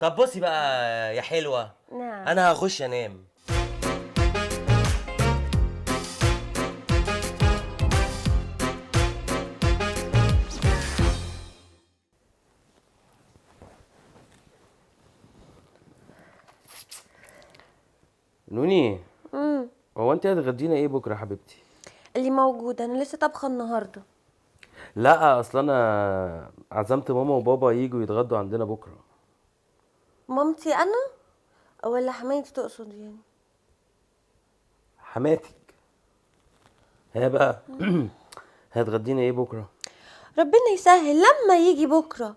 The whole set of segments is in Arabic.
طب بصي بقى يا حلوة. نعم. أنا هخش أنام. نوني، هو أنت هتغدينا إيه بكرة يا حبيبتي؟ اللي موجود، انا لسه طابخه النهارده. لا أصل أنا عزمت ماما وبابا ييجوا يتغدوا عندنا بكرة. مامتي انا ولا حماتي تقصد يعني؟ حماتك. هي بقى هتغدينا إيه بكرة؟ ربنا يسهل لما يجي بكره.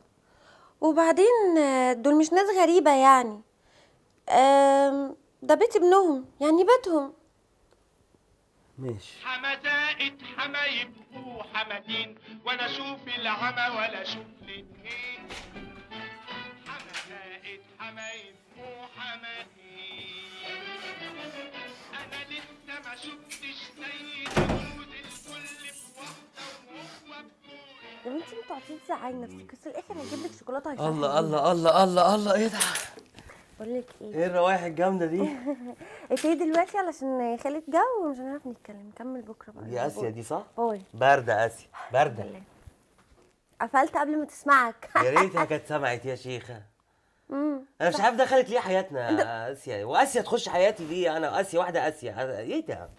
وبعدين دول مش ناس غريبه يعني. ده بيت ابنهم يعني بيتهم. ماشي. حمزائد حمايب وحمدين ولا اشوف العمى ولا اشوف الاتنين. حمزائد حمايب وحمدين انا لسه ما شفتش زي داوود الكل في واحده وهو بطول. يا بنتي انت قاعدين تزعلي نفسك، بس الاخر هجيب لك شوكولاته هيفرحك الله الله الله الله الله، إيه ده؟ بقول لك ايه؟ إيه الروايح الجامدة دي؟ اتفقي دلوقتي علشان خالد جو ومش هنعرف نتكلم، نكمل بكره بقى. دي آسيا دي صح؟ باي. باردة آسيا، باردة. بالله. قفلت قبل ما تسمعك. يا ريتها كانت سمعت يا شيخة. انا مش عارف دخلت ليه حياتنا اسيا، واسيا تخش حياتي ليه؟ انا اسيا واحده اسيا، ايه ده؟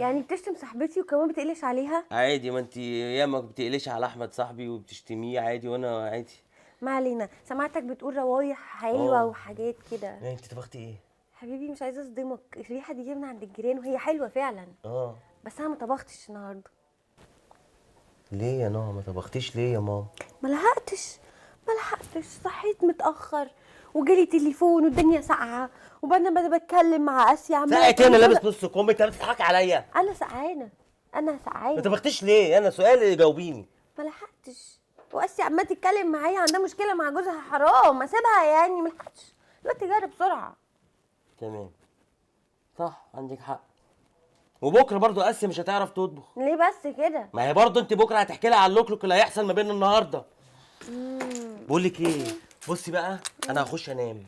يعني بتشتم صاحبتي وكمان بتقلش عليها؟ عادي، ما انت ياما بتقلش على احمد صاحبي وبتشتميه عادي، وانا عادي. ما علينا، سمعتك بتقول روايح حلوه وحاجات كده. يعني انت طبختي ايه؟ حبيبي مش عايزه اصدمك، الريحه دي جايه من عند الجيران وهي حلوه فعلا. بس انا ما طبختش النهارده. ليه يا نانا ما طبختيش ليه يا ماما؟ ما لحقتش، صحيت متاخر وجالي تليفون والدنيا ساقعه، وبعدين ما بتكلم مع اسيا عماله ساعت انا لابس نص كم، انت بتضحكي عليا. انا سقعانه. ما طبختيش ليه؟ انا سؤال جاوبيني. ما لحقتش، واسيا عماله تتكلم معايا عندها مشكله مع جوزها، حرام اسيبها يعني، ما لحقتش. دلوقتي جري بسرعه. تمام، صح عندك حق. وبكره برضو اسيا مش هتعرف تطبخ. ليه بس كده؟ ما هي برضو انت بكره هتحكي لها على اللوكلوك اللي هيحصل ما بيننا النهارده. بقول لك ايه، بصي بقى انا هخش انام.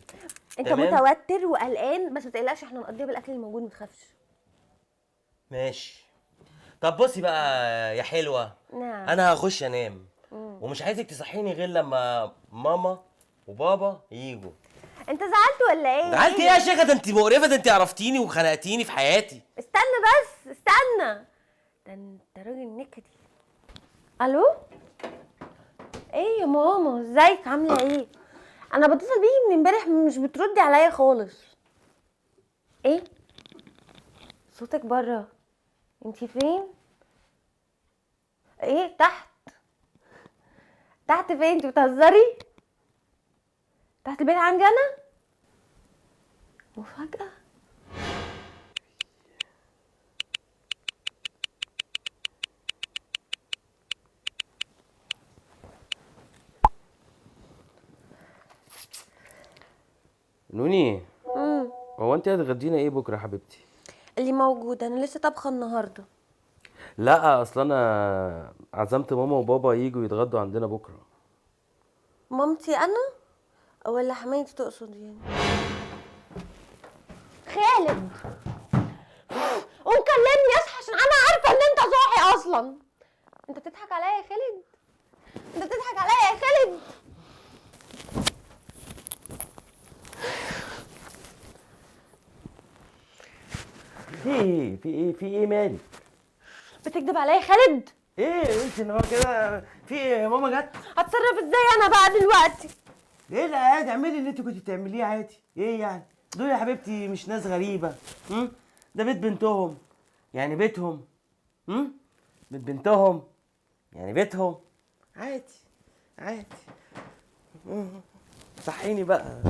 انت تمام؟ متوتر وقلقان، بس ما تقلقش احنا نقضيها بالاكل الموجود، ما تخافش. ماشي. طب بصي بقى يا حلوة. نعم. انا هخش انام. ومش عايزك تصحيني غير لما ماما وبابا ييجوا. انت زعلت ولا ايه؟ زعلت ايه يا شيخة؟ ده انت مقرفة، ده انت عرفتيني وخنقتيني في حياتي. استنى بس استنى، ده انت راجل نكدي. الو، ايه يا ماما، ازيك عامله ايه؟ انا بتصل بيكي من امبارح مش بتردي عليا خالص. ايه صوتك بره؟ انتي فين؟ ايه تحت؟ تحت فين؟ انتي بتهزري؟ تحت البيت عندي انا؟ مفاجأة. نوني، هو انت هتغدينا ايه بكره يا حبيبتي؟ اللي موجود، انا لسه طابخه النهارده. لا اصل انا عزمت ماما وبابا ييجوا يتغدوا عندنا بكره. مامتي انا ولا حماتي تقصد يعني؟ خالد قوم كلمني اصحى، عشان انا عارفه ان انت صاحي اصلا. انت بتضحك عليا يا خالد؟ انت بتضحك عليا يا خالد؟ في ايه مالك؟ بتكذب عليا يا خالد؟ ايه انت اللي هو كده؟ في ايه؟ ماما جت؟ هتصرف ازاي انا بقى دلوقتي؟ ايه؟ لا عادي، اعملي اللي انت كنت بتعمليه عادي. ايه يعني؟ دول يا حبيبتي مش ناس غريبه. ده بيت بنتهم، يعني بيتهم. بيت بنتهم يعني بيتهم. عادي عادي. صحيني بقى.